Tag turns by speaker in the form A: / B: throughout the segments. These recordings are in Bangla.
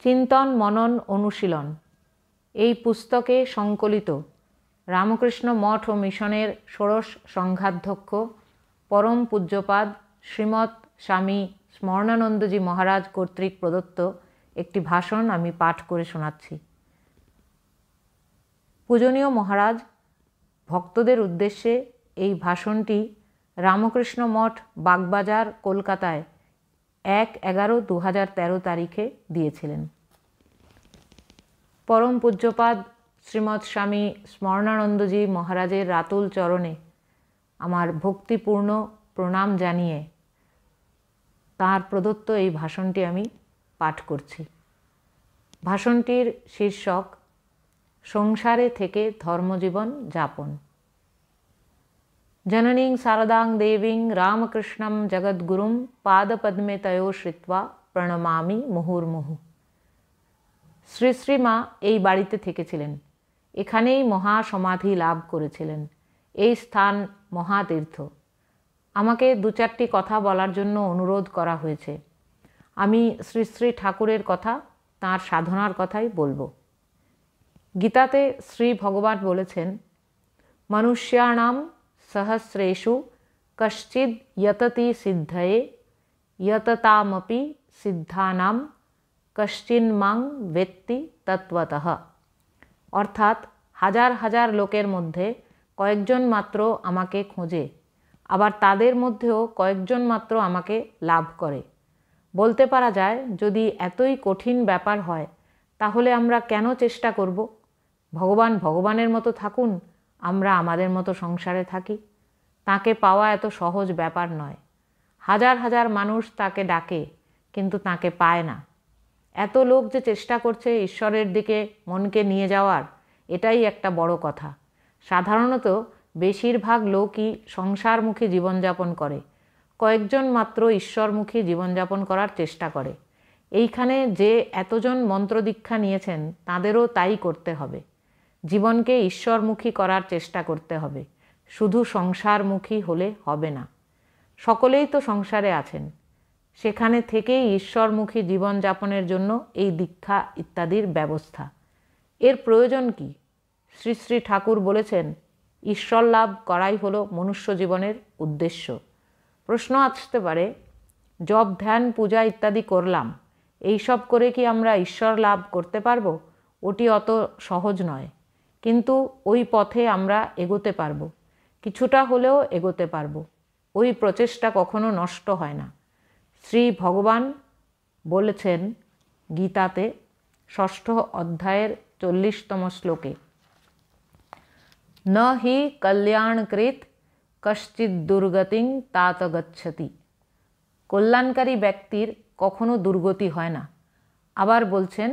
A: চিন্তন মনন অনুশীলন এই পুস্তকে সংকলিত রামকৃষ্ণ মঠ ও মিশনের ষোড়শ সংঘাধ্যক্ষ পরম পূজ্যপাদ শ্রীমৎ স্বামী স্মরণানন্দজি মহারাজ কর্তৃক প্রদত্ত একটি ভাষণ আমি পাঠ করে শোনাচ্ছি। পূজনীয় মহারাজ, ভক্তদের উদ্দেশ্যে এই ভাষণটি রামকৃষ্ণ মঠ বাগবাজার, কলকাতায় 1/11/2013 তারিখে দিয়েছিলেন। পরম পূজ্যপাদ শ্রীমৎ স্বামী স্মরণানন্দজি মহারাজের রাতুল চরণে আমার ভক্তিপূর্ণ প্রণাম জানিয়ে তাঁর প্রদত্ত এই ভাষণটি আমি পাঠ করছি। ভাষণটির শীর্ষক সংসারে থেকে ধর্মজীবন যাপন। জননীং শারদাং দেবীং রামকৃষ্ণম জগদ্গুরুম পাদপদ্মে তয়ো শ্রিত্বা প্রণমামি মুহুর্মুহু। শ্রী শ্রীমা এই বাড়িতে থেকেছিলেন, এখানেই মহাসমাধি লাভ করেছিলেন। এই স্থান মহাতীর্থ। আমাকে 2-4টি কথা বলার জন্য অনুরোধ করা হয়েছে। আমি শ্রী শ্রী ঠাকুরের কথা, তাঁর সাধনার কথাই বলবো। গীতাতে শ্রী ভগবান বলেছেন, মনুষ্যাণাম সহস্রেষু কশ্চিদ যততি সিদ্ধয়ে যততামপি সিদ্ধানাম কশ্চিন্মাং বেত্তি তত্ত্বতঃ। অর্থাৎ হাজার হাজার লোকের মধ্যে কয়েকজন মাত্র আমাকে খোঁজে, আবার তাদের মধ্যেও কয়েকজন মাত্র আমাকে লাভ করে। বলতে পারা যায়, যদি এতই কঠিন ব্যাপার হয় তাহলে আমরা কেন চেষ্টা করব? ভগবান ভগবানের মতো থাকুন, আমরা আমাদের মতো সংসারে থাকি। তাকে পাওয়া এত সহজ ব্যাপার নয়। হাজার হাজার মানুষ তাকে ডাকে, কিন্তু তাকে পায় না। এত লোক যে চেষ্টা করছে ঈশ্বরের দিকে মনকে নিয়ে যাওয়ার, এটাই একটা বড় কথা। সাধারণত বেশিরভাগ লোকই সংসারমুখী জীবনযাপন করে, কয়েকজন মাত্র ঈশ্বরমুখী জীবনযাপন করার চেষ্টা করে। এইখানে যে এতজন মন্ত্রদীক্ষা নিয়েছেন তাদেরও তাই করতে হবে। জীবনকে ঈশ্বরমুখী করার চেষ্টা করতে হবে, শুধু সংসারমুখী হলে হবে না। সকলেই তো সংসারে আছেন, সেখানে থেকেই ঈশ্বরমুখী জীবনযাপনের জন্য এই দীক্ষা ইত্যাদির ব্যবস্থা। এর প্রয়োজন কি? শ্রী শ্রী ঠাকুর বলেছেন, ঈশ্বর লাভ করাই হলো মনুষ্য জীবনের উদ্দেশ্য। প্রশ্ন আসতে পারে, জপ ধ্যান পূজা ইত্যাদি করলাম, এইসব করে কি আমরা ঈশ্বর লাভ করতে পারবো? ওটি অত সহজ নয়, কিন্তু ওই পথে আমরা এগোতে পারবো, কিছুটা হলেও এগোতে পারবো। ওই প্রচেষ্টা কখনো নষ্ট হয় না। শ্রী ভগবান বলেছেন গীতাতে 6ষ্ঠ অধ্যায়ের 40তম শ্লোকে, ন হি কল্যাণকৃত কশ্চিৎ দুর্গতিং তাত গচ্ছতি। কল্যাণকারী ব্যক্তির কখনো দুর্গতি হয় না। আবার বলছেন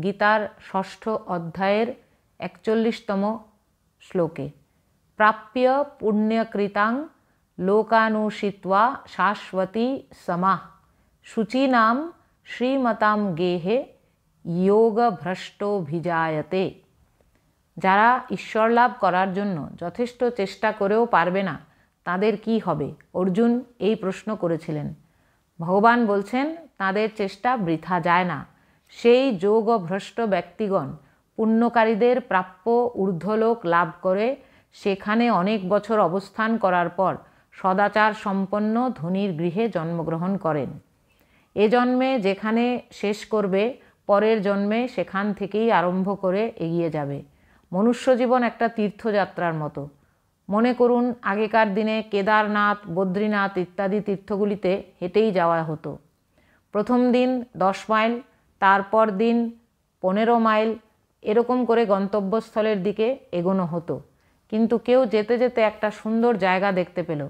A: গীতার 6ষ্ঠ অধ্যায়ের 41তম শ্লোকে, প্রাপ্য পুণ্যকৃতাং লোকানুষিত্বা শাশ্বতী সমাহ শুচীনাম শ্রীমতাম গেহে যোগভ্রষ্টভিজায়তে। যারা ঈশ্বর লাভ করার জন্য যথেষ্ট চেষ্টা করেও পারবে না, তাদের কি হবে? অর্জুন এই প্রশ্ন করেছিলেন। ভগবান বলছেন, তাদের চেষ্টা বৃথা যায় না। সেই যোগভ্রষ্ট ব্যক্তিগণ পুণ্যকারীদের প্রাপ্য ঊর্ধ্বলোক লাভ করে সেখানে অনেক বছর অবস্থান করার পর সদাচার সম্পন্ন ধনীর গৃহে জন্মগ্রহণ করেন। এ জন্মে যেখানে শেষ করবে, পরের জন্মে সেখান থেকেই আরম্ভ করে এগিয়ে যাবে। মনুষ্য জীবন একটা তীর্থযাত্রার মতো। মনে করুন, আগেকার দিনে কেদারনাথ, বদ্রীনাথ ইত্যাদি তীর্থগুলিতে হেঁটেই যাওয়া হতো। প্রথম দিন 10 মাইল, তারপর দিন 15 মাইল, এরকম করে গন্তব্যস্থলের দিকে এগোনো হতো। কিন্তু কেউ যেতে যেতে একটা সুন্দর জায়গা দেখতে পেল,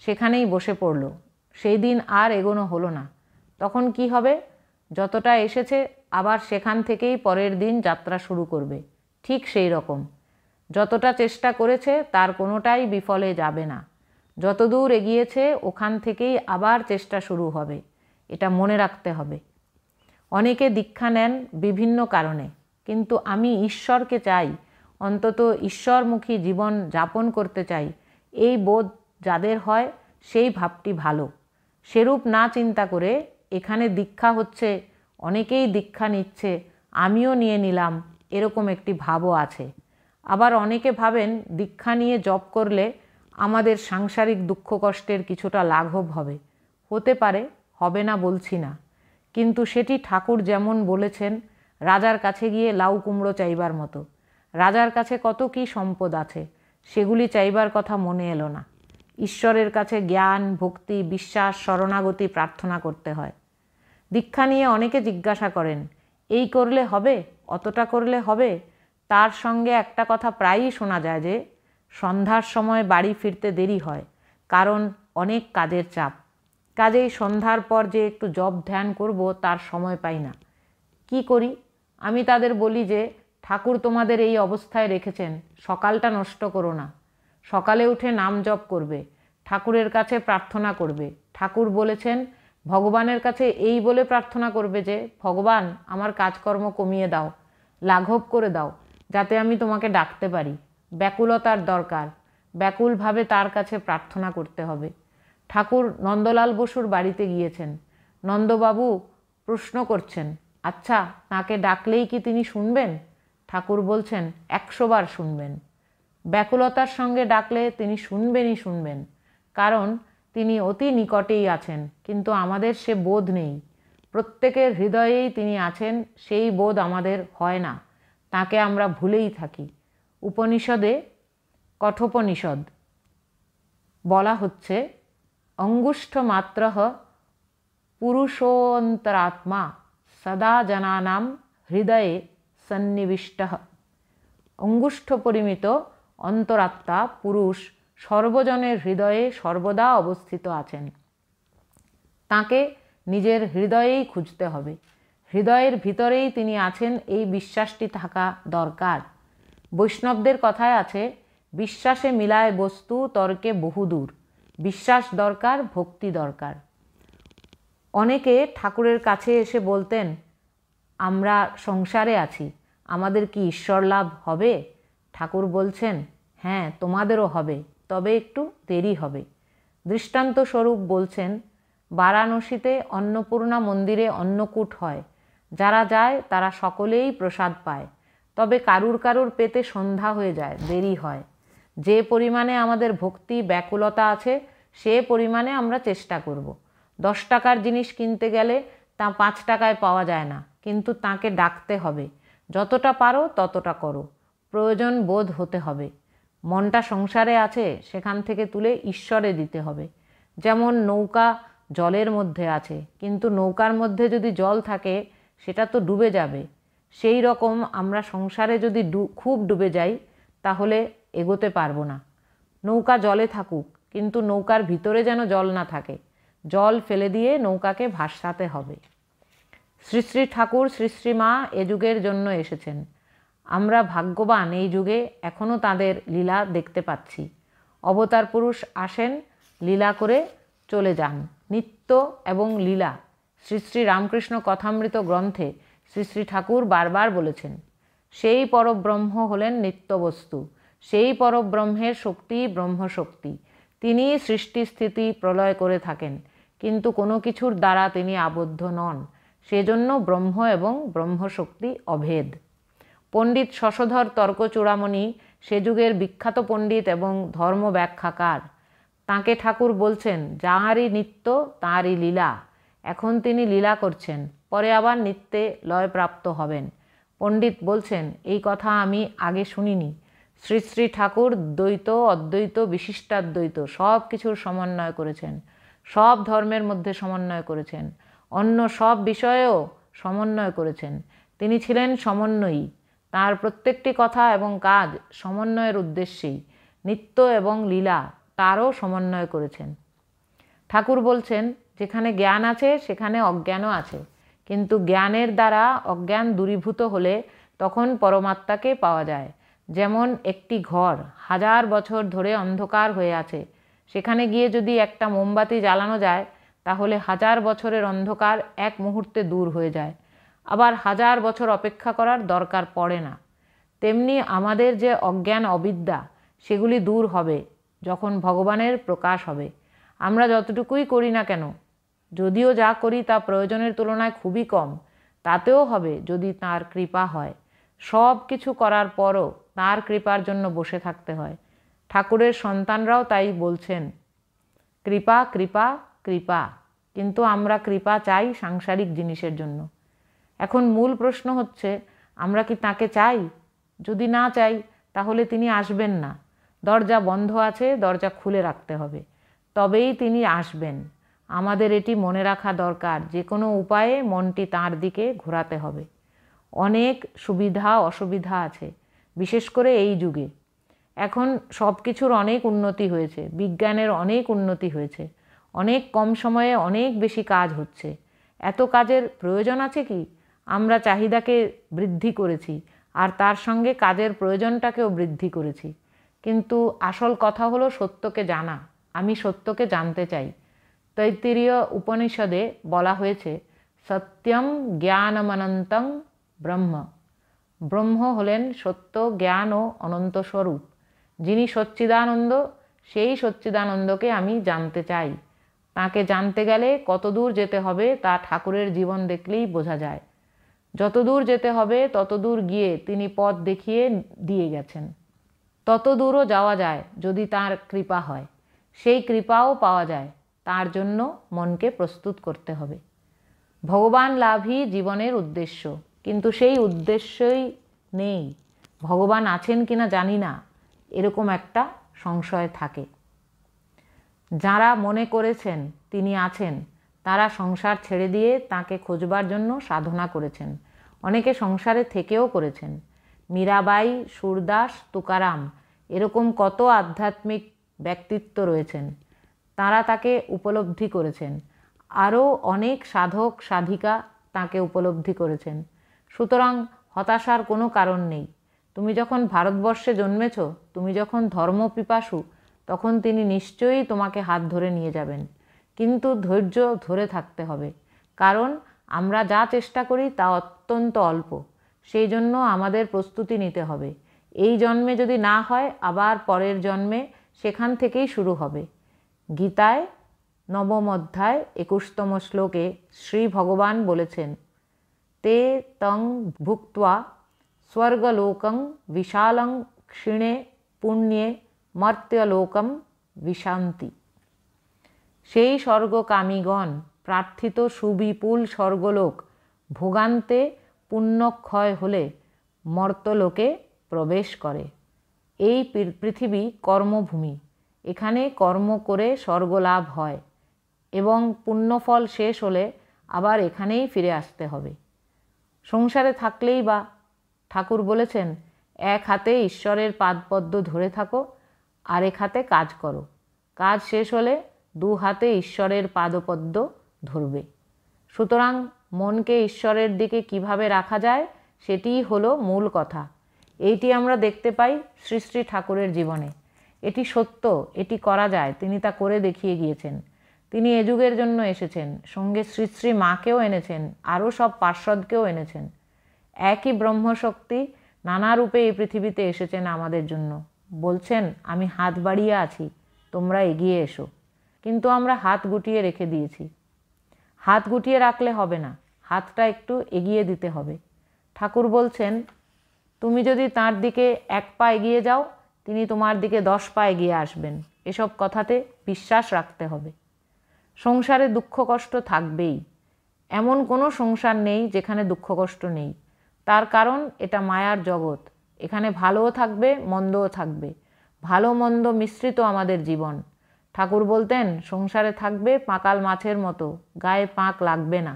A: সেখানেই বসে পড়ল। সেই দিন আর এগোনো হলো না। তখন কি হবে? যতটা এসেছে আবার সেখান থেকেই পরের দিন যাত্রা শুরু করবে। ঠিক সেই রকম যতটা চেষ্টা করেছে তার কোনোটাই বিফলে যাবে না। যতদূর এগিয়েছে ওখান থেকেই আবার চেষ্টা শুরু হবে। এটা মনে রাখতে হবে। অনেকে দীক্ষা নেন বিভিন্ন কারণে, কিন্তু আমি ঈশ্বরকে চাই, অন্তত ঈশ্বরমুখী জীবন যাপন করতে চাই, এই বোধ যাদের হয় সেই ভাবটি ভালো। সেরূপ না চিন্তা করে এখানে দীক্ষা হচ্ছে অনেকেই দীক্ষা নিচ্ছে, আমিও নিয়ে নিলাম, এরকম একটি ভাবও আছে। আবার অনেকে ভাবেন দীক্ষা নিয়ে জপ করলে আমাদের সাংসারিক দুঃখ কষ্টের কিছুটা লাঘব হবে। হতে পারে, হবে না বলছি না, কিন্তু সেটি ঠাকুর যেমন বলেছেন, রাজার কাছে গিয়ে লাউ কুমড়ো চাইবার মতো। রাজার কাছে কত কী সম্পদ আছে, সেগুলি চাইবার কথা মনে এলো না। ঈশ্বরের কাছে জ্ঞান, ভক্তি, বিশ্বাস, শরণাগতি প্রার্থনা করতে হয়। দীক্ষা নিয়ে অনেকে জিজ্ঞাসা করেন, এই করলে হবে, অতটা করলে হবে। তার সঙ্গে একটা কথা প্রায়ই শোনা যায় যে সন্ধ্যার সময় বাড়ি ফিরতে দেরি হয়, কারণ অনেক কাজের চাপ। কাজেই সন্ধ্যার পর যে একটু জপ ধ্যান করব তার সময় পাই না। কি করি? আমি তাদের বলি যে ঠাকুর তোমাদের এই অবস্থায় রেখেছেন, সকালটা নষ্ট করো না। সকালে উঠে নাম জপ করবে, ঠাকুরের কাছে প্রার্থনা করবে। ঠাকুর বলেছেন ভগবানের কাছে এই বলে প্রার্থনা করবে যে ভগবান আমার কাজকর্ম কমিয়ে দাও, লাঘব করে দাও, যাতে আমি তোমাকে ডাকতে পারি। ব্যাকুলতার দরকার, ব্যাকুলভাবে তার কাছে প্রার্থনা করতে হবে। ঠাকুর নন্দলাল বসুর বাড়িতে গিয়েছেন। নন্দবাবু প্রশ্ন করছেন, আচ্ছা তাকে ডাকলেই কি তিনি শুনবেন? ঠাকুর বলছেন 100 বার শুনবেন। ব্যাকুলতার সঙ্গে ডাকলে তিনি শুনবেনই শুনবেন, কারণ তিনি অতি নিকটেই আছেন, কিন্তু আমাদের সে বোধ নেই। প্রত্যেকের হৃদয়েই তিনি আছেন, সেই বোধ আমাদের হয় না, তাকে আমরা ভুলেই থাকি। উপনিষদে কঠোপনিষদ বলা হচ্ছে, অঙ্গুষ্ঠ মাত্রঃ পুরুষোন্তরাত্মা সদা জনানাম হৃদয়ে সন্নিবিষ্টঃ। অঙ্গুষ্ঠ পরিমিত অন্তরাত্মা পুরুষ সর্বজনের হৃদয়ে সর্বদা অবস্থিত আছেন। তাকে নিজের হৃদয়েই খুঁজতে হবে। হৃদয়ের ভিতরেই তিনি আছেন, এই বিশ্বাসটি থাকা দরকার। বৈষ্ণবদের কথায় আছে, বিশ্বাসে মিলায় বস্তু তর্কে বহুদূর। বিশ্বাস দরকার, ভক্তি দরকার। অনেকে ঠাকুরের কাছে এসে বলতেন, আমরা সংসারে আছি, আমাদের কি ঈশ্বর লাভ হবে? ঠাকুর বলছেন, হ্যাঁ তোমাদেরও হবে, তবে একটু দেরি হবে। দৃষ্টান্ত স্বরূপ বলছেন, বারাণসীতে অন্নপূর্ণা মন্দিরে অন্নকূট হয়, যারা যায় তারা সকলেই প্রসাদ পায়, তবে কারুর কারুর পেতে সন্ধ্যা হয়ে যায়, দেরি হয়। যে পরিমাণে আমাদের ভক্তি ব্যাকুলতা আছে সে পরিমাণে আমরা চেষ্টা করব। 10 টাকার জিনিস কিনতে গেলে তা 5 টাকায় পাওয়া যায় না, কিন্তু তাকে ডাকতে হবে। যতটা পারো ততটা করো, প্রয়োজন বোধ হতে হবে। মনটা সংসারে আছে, সেখান থেকে তুলে ঈশ্বরে দিতে হবে। যেমন নৌকা জলের মধ্যে আছে, কিন্তু নৌকার মধ্যে যদি জল থাকে সেটা তো ডুবে যাবে। সেই রকম আমরা সংসারে যদি খুব ডুবে যাই তাহলে এগোতে পারবো না। নৌকা জলে থাকুক, কিন্তু নৌকার ভিতরে যেন জল না থাকে। জল ফেলে দিয়ে নৌকাকে ভাসাতে হবে। শ্রী শ্রী ঠাকুর, শ্রী শ্রী মা এ যুগের জন্য এসেছেন। আমরা ভাগ্যবান, এই যুগে এখনও তাদের লীলা দেখতে পাচ্ছি। অবতার পুরুষ আসেন, লীলা করে চলে যান। নিত্য এবং লীলা শ্রী শ্রী রামকৃষ্ণ কথামৃত গ্রন্থে শ্রী শ্রী ঠাকুর বারবার বলেছেন। সেই পরব্রহ্ম হলেন নিত্যবস্তু, সেই পরব্রহ্মের শক্তি ব্রহ্মশক্তি। তিনি সৃষ্টি স্থিতি প্রলয় করে থাকেন, কিন্তু কোনো কিছুর দ্বারা তিনি আবদ্ধ নন। সেজন্য ব্রহ্ম এবং ব্রহ্মশক্তি অভেদ। পণ্ডিত শশধর তর্কচূড়ামণি সে যুগের বিখ্যাত পণ্ডিত এবং ধর্ম ব্যাখ্যাকার। তাঁকে ঠাকুর বলছেন, যাঁরই নিত্য তাঁরই লীলা। এখন তিনি লীলা করছেন, পরে আবার নিত্যে লয়প্রাপ্ত হবেন। পণ্ডিত বলছেন, এই কথা আমি আগে শুনিনি। শ্রী শ্রী ঠাকুর দ্বৈত, অদ্বৈত, বিশিষ্টাদ্বৈত সব কিছুর সমন্বয় করেছেন, সব ধর্মের মধ্যে সমন্বয় করেছেন, অন্য সব বিষয়েও সমন্বয় করেছেন। তিনি ছিলেন সমন্বয়ী। তার প্রত্যেকটি কথা এবং কাজ সমন্বয়ের উদ্দেশ্যেই। নিত্য এবং লীলা তারও সমন্বয় করেছেন। ঠাকুর বলছেন, যেখানে জ্ঞান আছে সেখানে অজ্ঞানও আছে, কিন্তু জ্ঞানের দ্বারা অজ্ঞান দূরীভূত হলে তখন পরমাত্মাকে পাওয়া যায়। যেমন একটি ঘর 1000 বছর ধরে অন্ধকার হয়ে আছে, সেখানে গিয়ে যদি একটা মোমবাতি জ্বালানো যায় তাহলে 1000 বছরের অন্ধকার এক মুহূর্তে দূর হয়ে যায়। আবার 1000 বছর অপেক্ষা করার দরকার পড়ে না। তেমনি আমাদের যে অজ্ঞান অবিদ্যা সেগুলি দূর হবে যখন ভগবানের প্রকাশ হবে। আমরা যতটুকুই করি না কেন, যদিও যা করি তা প্রয়োজনের তুলনায় খুবই কম, তাতেও হবে যদি তাঁর কৃপা হয়। সব কিছু করার পরও তাঁর কৃপার জন্য বসে থাকতে হয়। ঠাকুরের সন্তানরাও তাই বলছেন, কৃপা কৃপা কৃপা। কিন্তু আমরা কৃপা চাই সাংসারিক জিনিসের জন্য। এখন মূল প্রশ্ন হচ্ছে, আমরা কি তাকে চাই? যদি না চাই তাহলে তিনি আসবেন না। দরজা বন্ধ আছে, দরজা খুলে রাখতে হবে, তবেই তিনি আসবেন। আমাদের এটি মনে রাখা দরকার। যে কোনো উপায়ে মনটি তাঁর দিকে ঘোরাতে হবে। অনেক সুবিধা অসুবিধা আছে, বিশেষ করে এই যুগে। এখন সব কিছুর অনেক উন্নতি হয়েছে, বিজ্ঞানের অনেক উন্নতি হয়েছে, অনেক কম সময়ে অনেক বেশি কাজ হচ্ছে। এত কাজের প্রয়োজন আছে কি? আমরা চাহিদাকে বৃদ্ধি করেছি আর তার সঙ্গে কাজের প্রয়োজনটাকেও বৃদ্ধি করেছি। কিন্তু আসল কথা হলো সত্যকে জানা। আমি সত্যকে জানতে চাই। তৈত্তিরীয় উপনিষদে বলা হয়েছে, সত্যম জ্ঞানমনন্তং ব্রহ্ম। ব্রহ্ম হলেন সত্য, জ্ঞান ও অনন্ত স্বরূপ। যিনি সচ্চিদানন্দ, সেই সচ্চিদানন্দকে আমি জানতে চাই। তাকে জানতে গেলে কতদূর যেতে হবে তা ঠাকুরের জীবন দেখলেই বোঝা যায়। যতদূর যেতে হবে ততদূর গিয়ে তিনি পথ দেখিয়ে দিয়ে গেছেন। তত দূরও যাওয়া যায় যদি তাঁর কৃপা হয়। সেই কৃপাও পাওয়া যায়, তার জন্য মনকে প্রস্তুত করতে হবে। ভগবান লাভই জীবনের উদ্দেশ্য, কিন্তু সেই উদ্দেশ্যই নেই। ভগবান আছেন কিনা জানি না, এরকম একটা সংশয় থাকে। যারা মনে করেছেন তিনি আছেন, তারা সংসার ছেড়ে দিয়ে তাকে খোঁজবার জন্য সাধনা করেছেন। অনেকে সংসারে থেকেও করেছেন। মীরাবাই, সুরদাস, তুকারাম, এরকম কত আধ্যাত্মিক ব্যক্তিত্ব রয়েছেন। তারা তাকে উপলব্ধি করেছেন। আরও অনেক সাধক সাধিকা তাকে উপলব্ধি করেছেন। সুতরাং হতাশার কোনো কারণ নেই। তুমি যখন ভারতবর্ষে জন্মেছ, তুমি যখন ধর্মপিপাসু, তখন তিনি নিশ্চয়ই তোমাকে হাত ধরে নিয়ে যাবেন। কিন্তু ধৈর্য ধরে থাকতে হবে, কারণ আমরা যা চেষ্টা করি তা অত্যন্ত অল্প। সেই জন্য আমাদের প্রস্তুতি নিতে হবে। এই জন্মে যদি না হয়, আবার পরের জন্মে সেখান থেকেই শুরু হবে। গীতায় 9ম অধ্যায় 21তম শ্লোকে শ্রী ভগবান বলেছেন, তে তং ভুক্ত্বা স্বর্গলোকং বিশালং ক্ষীণে পুণ্যে মর্ত্যলোকম বিশান্তি। সেই স্বর্গকামীগণ প্রার্থিত সুবিপুল স্বর্গলোক ভোগান্তে পুণ্যক্ষয় হলে মর্ত্যলোকে প্রবেশ করে। এই পৃথিবী কর্মভূমি। এখানে কর্ম করে স্বর্গলাভ হয় এবং পুণ্যফল শেষ হলে আবার এখানেই ফিরে আসতে হবে। সংসারে থাকলেই বা, ঠাকুর বলেছেন, এক হাতে ঈশ্বরের পাদপদ্ম ধরে থাকো, আরেক হাতে কাজ করো। কাজ শেষ হলে 2 হাতে ঈশ্বরের পাদপদ্ম ধরবে। সুতরাং মনকে ঈশ্বরের দিকে কিভাবে রাখা যায়, সেটিই হলো মূল কথা। এইটি আমরা দেখতে পাই শ্রী শ্রী ঠাকুরের জীবনে। এটি সত্য, এটি করা যায়, তিনি তা করে দেখিয়ে গিয়েছেন। তিনি এ যুগের জন্য এসেছেন, সঙ্গে শ্রী শ্রী মাকেও এনেছেন, আরও সব পার্ষদকেও এনেছেন। একই ব্রহ্মশক্তি নানা রূপে এই পৃথিবীতে এসেছেন আমাদের জন্য। বলছেন, আমি হাত বাড়িয়ে আছি, তোমরা এগিয়ে এসো। কিন্তু আমরা হাত গুটিয়ে রেখে দিয়েছি। হাত গুটিয়ে রাখলে হবে না, হাতটা একটু এগিয়ে দিতে হবে। ঠাকুর বলছেন, তুমি যদি তাঁর দিকে 1 পা এগিয়ে যাও, তিনি তোমার দিকে 10 পা এগিয়ে আসবেন। এসব কথাতে বিশ্বাস রাখতে হবে। সংসারে দুঃখ কষ্ট থাকবেই। এমন কোনো সংসার নেই যেখানে দুঃখ কষ্ট নেই। তার কারণ এটা মায়ার জগৎ। এখানে ভালোও থাকবে, মন্দও থাকবে। ভালো মন্দ মিশ্রিত আমাদের জীবন। ঠাকুর বলতেন, সংসারে থাকবে পাকাল মাছের মতো, গায়ে পাক লাগবে না।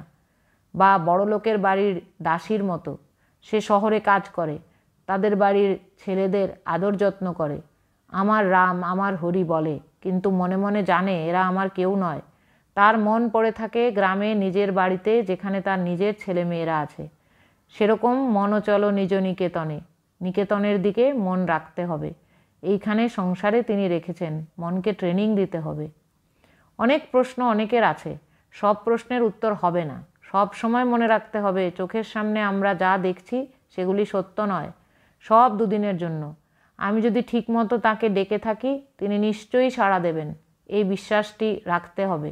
A: বা বড় লোকের বাড়ির দাসীর মতো, সে শহরে কাজ করে, তাদের বাড়ির ছেলেদের আদর যত্ন করে, আমার রাম আমার হরি বলে, কিন্তু মনে মনে জানে এরা আমার কেউ নয়। তার মন পড়ে থাকে গ্রামে নিজের বাড়িতে, যেখানে তার নিজের ছেলে মেয়েরা আছে। সেরকম মনও চলো নিজ নিকেতনে। নিকেতনের দিকে মন রাখতে হবে। এইখানে সংসারে তিনি রেখেছেন, মনকে ট্রেনিং দিতে হবে। অনেক প্রশ্ন অনেকের আছে, সব প্রশ্নের উত্তর হবে না। সব সময় মনে রাখতে হবে, চোখের সামনে আমরা যা দেখছি সেগুলি সত্য নয়, সব 2 দিনের জন্য। আমি যদি ঠিকমতো তাকে ডেকে থাকি, তিনি নিশ্চয়ই সাড়া দেবেন, এই বিশ্বাসটি রাখতে হবে।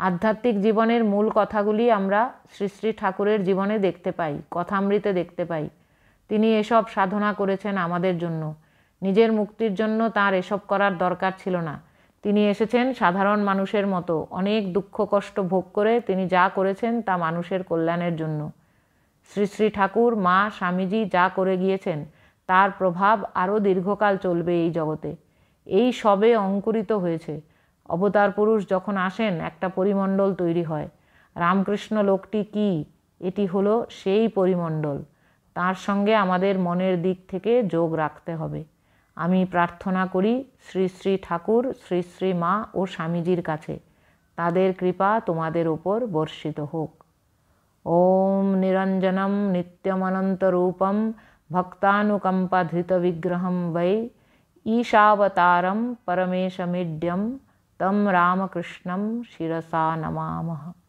A: আধ্যাত্মিক জীবনের মূল কথাগুলি আমরা শ্রী শ্রী ঠাকুরের জীবনে দেখতে পাই, কথামৃতে দেখতে পাই। তিনি এসব সাধনা করেছেন আমাদের জন্য। নিজের মুক্তির জন্য তার এসব করার দরকার ছিল না। তিনি এসেছেন সাধারণ মানুষের মতো, অনেক দুঃখ কষ্ট ভোগ করে তিনি যা করেছেন তা মানুষের কল্যাণের জন্য। শ্রী শ্রী ঠাকুর, মা, স্বামীজি যা করে গিয়েছেন তার প্রভাব আরও দীর্ঘকাল চলবে এই জগতে। এই সবে অঙ্কুরিত হয়েছে। অবতার পুরুষ যখন আসেন একটা পরিমণ্ডল তৈরি হয়। রামকৃষ্ণ লোকটি কি? এটি হলো সেই পরিমণ্ডল। তার সঙ্গে আমাদের মনের দিক থেকে যোগ রাখতে হবে। আমি প্রার্থনা করি শ্রী শ্রী ঠাকুর, শ্রী শ্রী মা ও স্বামীজির কাছে তাদের কৃপা তোমাদের ওপর বর্ষিত হোক। ওম নিরঞ্জনম নিত্যমনন্তরূপম ভক্তানুকম্পাধৃতবিগ্রহম বৈ ईशावतारं परमेशमीड्यं तं रामकृष्णं शिरसा नमामः।